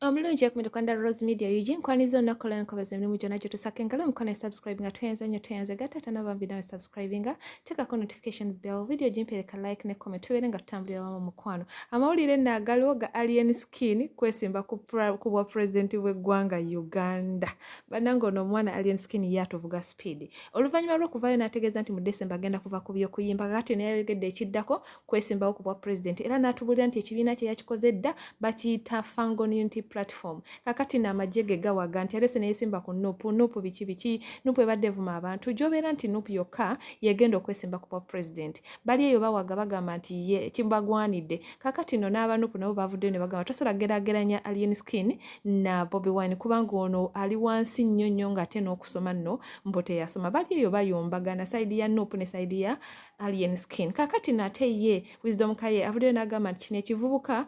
Omulungi kumende kwanda Rose Media Eugene kwanizo nakola nkobaze mlimu jona joto sakengalo mkona subscribe nga tuyenze gata tanaba video subscribing teka ko notification bell video jimpeleka like ne comment tuwere nga tutambulira wama mukwano amawulire nagalo ga alien skin kwesimba kubwa president w'eggwanga Uganda banango no mwana alien skin yatovuga speed oluvanyuma lw'okuvayo nategeeza nti mu December agenda kuva ku byo kuyimba gati naye yegedde ekiddako kwesimba kubwa president era natubulira nti ekibiina kye yakikoze dda bakiyita Fango Unity platform kakati na majege gawaga nti alese neyesimba ku NUP biki NUP ebadde vuma abantu jobera nti NUP yokka yegenda okwesimba ku president bali eyo bawaga bagamba nti ye kimbagwanidde kakati no n'aba NUP nabo bavudde ne bagamba tosola gerageranya alien skin na Bobi Wine kubanga ono ali wansi nnyo nga ate n'okusoma nno mbote yasoma bali eyo bayombagana side ya NUP ne side ya alien skin kakati nate ye wisdom kaye avudde n'agamba nti kino ekivubuka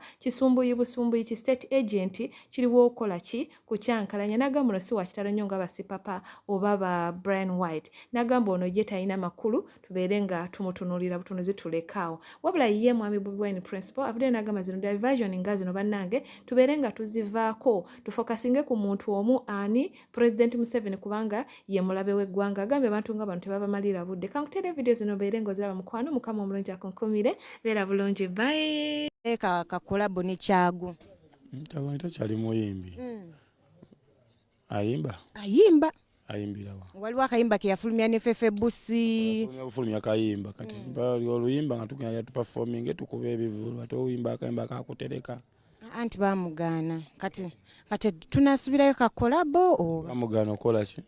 busumbuyi ki state agent kiriwo okola ki kucyankalanya nagamba no si wakitalo nnyo nga basipapa oba ba Brian White nagamba ono ye talina makulu tubeere nga tumutunulira butunuzi tulekaawo wabula ye mwami Bobi Wine principal avudde n'agamba zino diversion nga zino bannange tubeere nga tuzivaako tufokasinge ku muntu omu ani President Museveni kubanga ye mulabe w'eggwanga agambe abantu nga bano tebabamalira budde kankutere video zino beere nga oziraba mukwano mukama omulungi akonkomire beera bulungi bye eka kakolabo ne kyago Tawanta chali muyimbi. Ayimba. Ayimbira wa. Waliwo akayimba ke yafulumya ne Fefe Busi. Yafulumya kayimba kati bali oluyimba nga tugenda tu performing tukube ebivulu ate oyimba akayimba kakutereka. Anti bamugana kati tunasubirayo kakolabo o. Bamugana okola ki?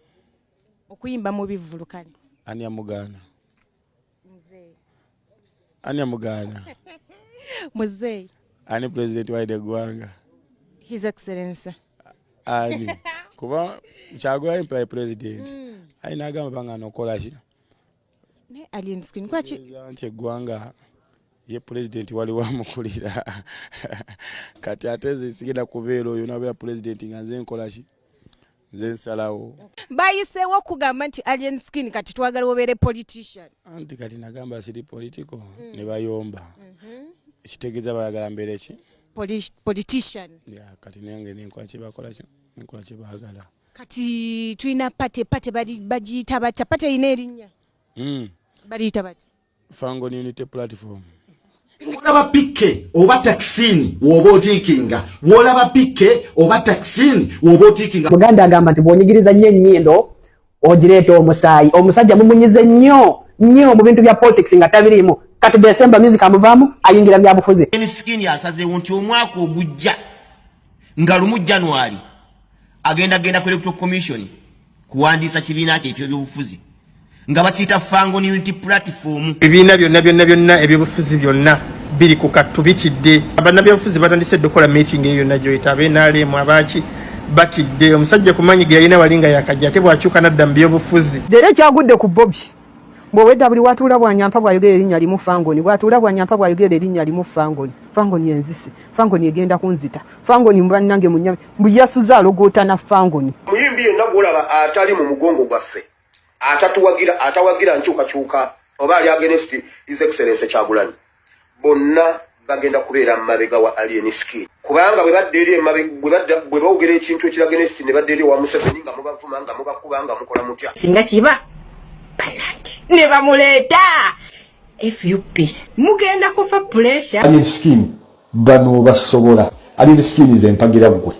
Okuyimba mu bivulu kali. Ani amugana? Mzee. Ani amugana? Mzee. Ani president wa eggwanga? His Excellency. Ani. Kuba chagwa impa president. Ai nagamba banga nokola ki? Ne alien skin kwachi anti eggwanga ye president wali wamukulira. Kati ateze sigenda kubeera oyo nabo ya president nganze nkola ki? Nze nsalawo. Bayisewo kugamba nti alien skin kati twagala obere politician. Anti kati nagamba siri political ne bayomba. Kitegeza bayagala mbere ki? Politician. Ya kati nange nenkola ki bakola ki? Nenkola ki bagala. Kati tuina pate bagiyita bata pate ine erinnya. Bagiyita bata. Fango Unity platform. Olaba pike oba taxini woba otikinga. Wolaba pike oba taxini woba otikinga. Muganda agamba nti bwonyigiriza nnyo ennyindo ogireeta omusaayi. Omusajja mumunyize nnyo mu bintu bya politics nga tabiriimu. Kati December music amuvaamu ayingira byabufuzi. Skin yasazeewo nti omwaka ogujja nga lumu January agenda ku Electoral Commission kuwandiisa kibiina kye eky'ebyobufuzi nga bakiyita Fango Unity platform. Ebibiina byonna ebyobufuzi byonna biri ku kattu bitidde. Bannabyabufuzi batandise okukola meeting eyo yonna gy'oyita NRM abaki batidde. Omusajja kumanyigira yina walinga yakajja ate bwakyuka nadda mu byobufuzi. Leero kyagudde ku Bobi. Bwewedda buli watuula bwanyampa bwayogera erinnya limu Fangoni bwatuula bwanyampa bwayogera erinnya limu Fangoni. Fangoni enzisi Fangoni egenda kunzita Fangoni mbannange munyame mbuyasuza alogoota na Fangoni. Muyimbi yenna gwolaba atali mu mugongo gwaffe atawagira nkyukakyuka oba ali against His Excellency Kyagulanyi bonna bagenda kubeera mabega wa alien skin kubanga bwe bawogera ekintu ekiraga against ne badde eri wa Museveni nga mubavuma nga mubakuba nga mukola mutya singa kiba ne bamuleta FUP mugenda kufa pressure alien skin bano basobola alien skin ze mpagira gwe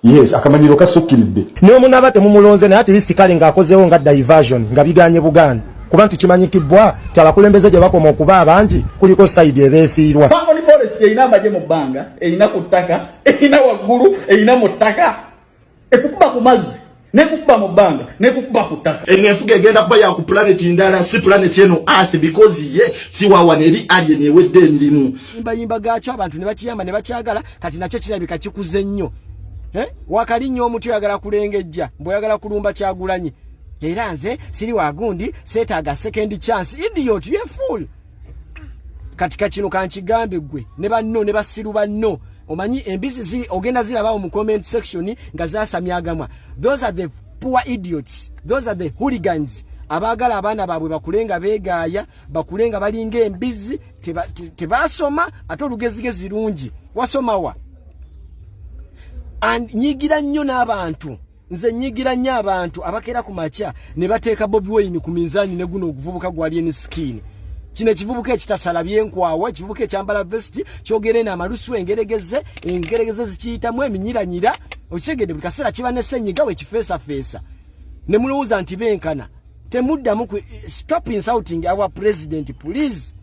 yes akamanyiro kasukkiridde niyo munaba temumulonze naye at least kali ng'akozeewo nga diversion nga biganye Buganda kuba nti kimanyikibwa abakulembeze gye bakoma okuba abangi kuliko side ebeefiirwa. Family forest erina amagye mu bbanga erina ku ttaka erina waggulu erina mu ttaka ekukuba ku mazzi nekukuba mu bbanga nekukuba ku ttaka. Enfuga egenda kuba ya ku planet ndala si planet eno Earth because ye si wawa neri alien ewedde emirimu. Yimba gacho abantu ne bakiyamba ne bakyagala kati nakyo kirabika kikuze nnyo. Wakali nnyo omuntu yagala kulengejja mbwe yagala kulumba Kyagulanyi. Era nze siri wagundi seetaaga second chance idiot you fool. Katika kino kankigambe gwe ne banno ne basiru banno omanyi embizi ogenda zirabawo mu comment section nga zasamyagamwa. Those are the poor idiots. Those are the hooligans. Abagala abaana baabwe bakulenga beegaaya bakulenga balinga embizi tebasoma ate olugezigezi lungi wasoma wa and nyigira nnyo n'abantu nze nyigira nnyo abantu abakera ku makya ne bateeka Bobi Wine ku minzaani ne guno okuvubuka gwali en skin kino ekivubuka ekitasala byenkwawa ekivubuka ekyambala vesti kyogere n'amalusu engeregeze zikiyitamu eminyiranyira okitegedde buli kaseera kiba ne ssenyiga we kifeesafeesa ne mulowooza nti benkana temuddamu stop insulting our president please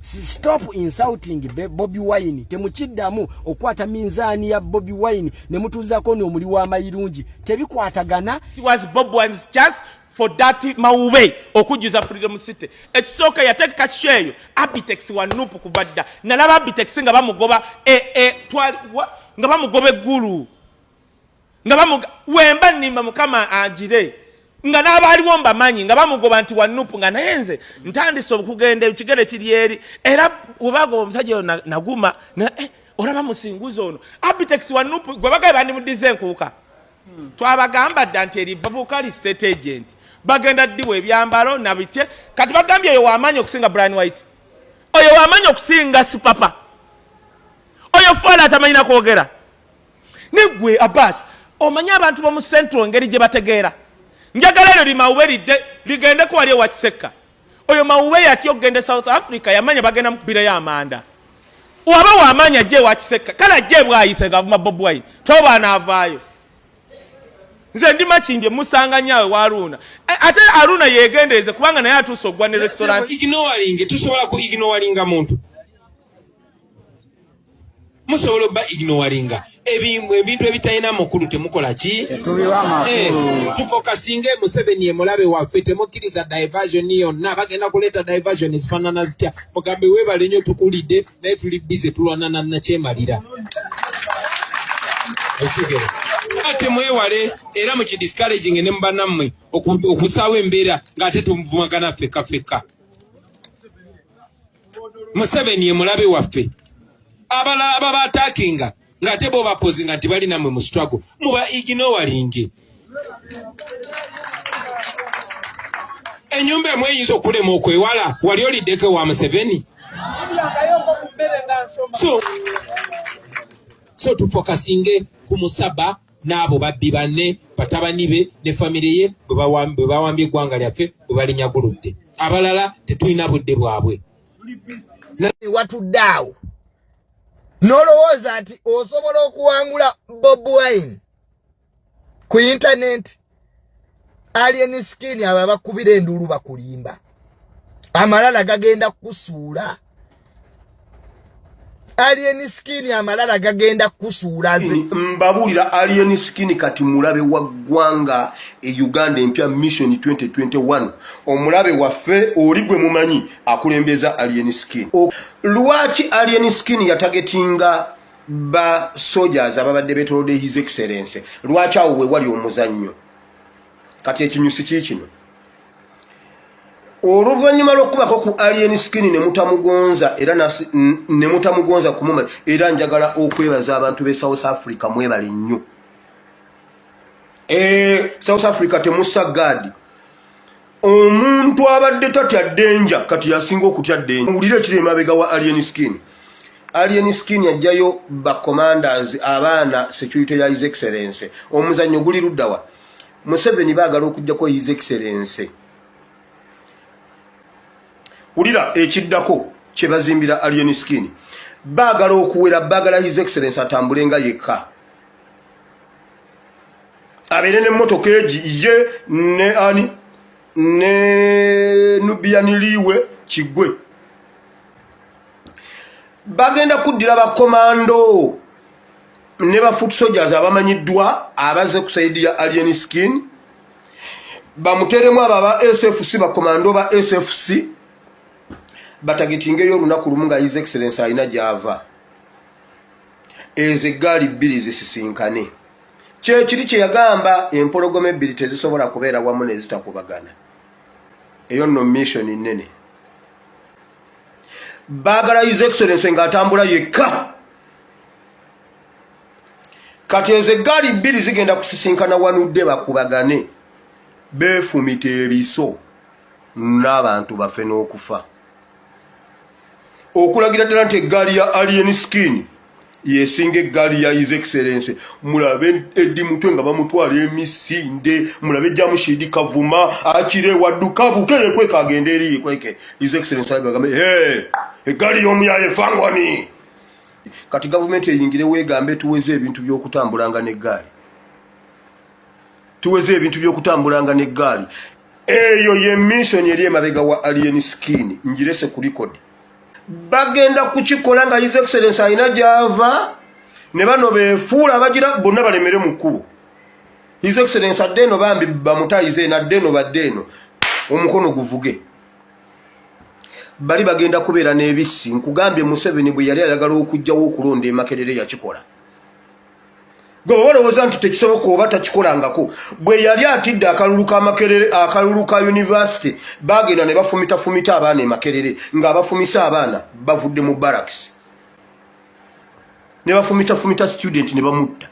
stop insulting Bobi Wine temukiddamu okwata minzaani ya Bobi Wine ne mutuuzako n'omuli w'amayirungi tebikwatagana. It was Bobi Wine's chance for that mawube okujuza Freedom City ekisooka yateeka kasheyo abitex wa NUP kubadda nalaba abitex nga bamugoba nga bamugoba eggulu nga wemba nimba mukama agire nga n'abaliwo mbamanyi nga bamugoba nti wa NUP nga nayenze ntandise okugenda ekigere kiri eri era webagoba omusajja oyo naguma olaba musinguzo ono abitex wa NUP gwe bagabe bandimudize enkuuka twabagamba dda nti erivavuka li state agent bagenda ddiwa ebyambalo nabitye kati bagambye oyo wamanyi okusinga Brian White oyo wamanyi okusinga Sipapa oyo fola atamanyina kwogera negwe Abbas omanyi abantu bomu central ngeri gye bategeera njagala eryo limawuberidde ligende ko wali ewa Kiseka oyo mawube yati okugende South Africa yamanya bagenda mukubira y'amanda waba wamanya gye wa Kiseka kala gye bwayise gavuma Bobi Wine toba anaavaayo nze ndi makindye musanga nyawe wa Aruna ate Aruna yegendeze kubanga naye atuuse ogwa ne restaurant ignoring tusobola ku ignoringa muntu musobola ba ignoringa ebintu ebitalina mukulu temukola ki tufokasinge Museveni emulabe waffe temukkiriza diversion yonna bagenda kuleeta diversion ezifaanana zitya mugambe weebale nnyo tukulidde naye tuli bize tulwanana nakyemalira ekigero ate mwewale era mukidiscouraging ne mubanammwe okusaawo embeera ng'ate tumuvumagana ffekka Museveni emulabe waffe abalala baba attackinga ng'ate bo bapozinga nti bali namwe mu struggle muba ignoring enyumba emwe eyinza okulema okwewala wali oliddeko wa Museveni so tufokasinge ku Musaba n'abo babbi banne batabani be ne famire ye bwe bawambye eggwanga lyaffe bwe balinyaguludde abalala tetulina budde bwabwe watudde nolowooza nti osobola okuwangula Bobi Wine ku internet alien skin aba bakubira endulu bakulimba amalala gagenda kusuula alien skin amalala gagenda kusuula mbabulira alien skin kati mulabe wa ggwanga Uganda empya mission 2021 omulabe waffe oligwe mumanyi akulembeza alien skin lwaki alien skin yatagetinga ba soldiers ababadde betolode his excellence lwaki awo wali omuzannyo kati ekinyusi kikino oluvannyuma lw'okubako ku alien skin ne mutamugonza era ne mutamugonza kumuma era njagala okwebaza abantu be South Africa mwebali nnyo South Africa temussa gadi omuntu abadde tatya denja kati yasinga okutya denja mulire kiri emabega wa alien skin yajjayo ba commanders abaana security ya his excellence omuzannyo guli luddawa Museveni baagala okujjako his excellence ulira ekiddako kye bazimbira alien skin baagala okuwera baagala his excellence atambulenga yekka abeere n'emmotoka ye ne ani ne nubiyaniriwe kigwe bagenda kuddira bakomando ne ba foot soldiers abamanyiddwa abaze kusaidia alien skin bamuteremu aba SFC bakomando ba SFC batagitingeyo olunaku lumu nga his excellence alina gyava ezegaali bbiri zisisinkane kyekiri kye yagamba empologoma ebbiri tezisobola kubeera wamu ne zitakubagana eyo no mission nnene baagala his excellence ng'atambula yekka kati ezegaali bbiri zigenda kusisinkana wanudde bakubagane beefumita ebiso n'abantu bafe n'okufa okulagira ddala nti eggaali ya alien skin yesinga eggaali ya His Excellency mulabe Eddi Mutwe nga bamutwala emisinde mulabe Jamushidi Kavuma akire wadduka bukeye kwe kagenda eri kweke His Excellency abagambe eggaali y'omuyaye fangwani kati government eyingire weegambe tuweze ebintu by'okutambulanga n'eggaali eyo ye mission eri emabega wa alien skin njirese ku record bagenda kukikola nga His Excellency ayina gyava ne bano befuula abagira bonna balemere mu kkubo His Excellency addeno bambi bamutayize naddeno baddeno omukono guvuge bali bagenda kubeera n'ebisi nkugambye Museveni bwe yali ayagala okujjawo okulonda Makerere yakikola gwe walowooza nti tekisoboka oba takikolangako bwe yali atidde akalulu ka Makerere akalulu ka university bagenda ne bafumita abaana Makerere nga bafumisa abaana bavudde mu barracks ne bafumita student ne bamutta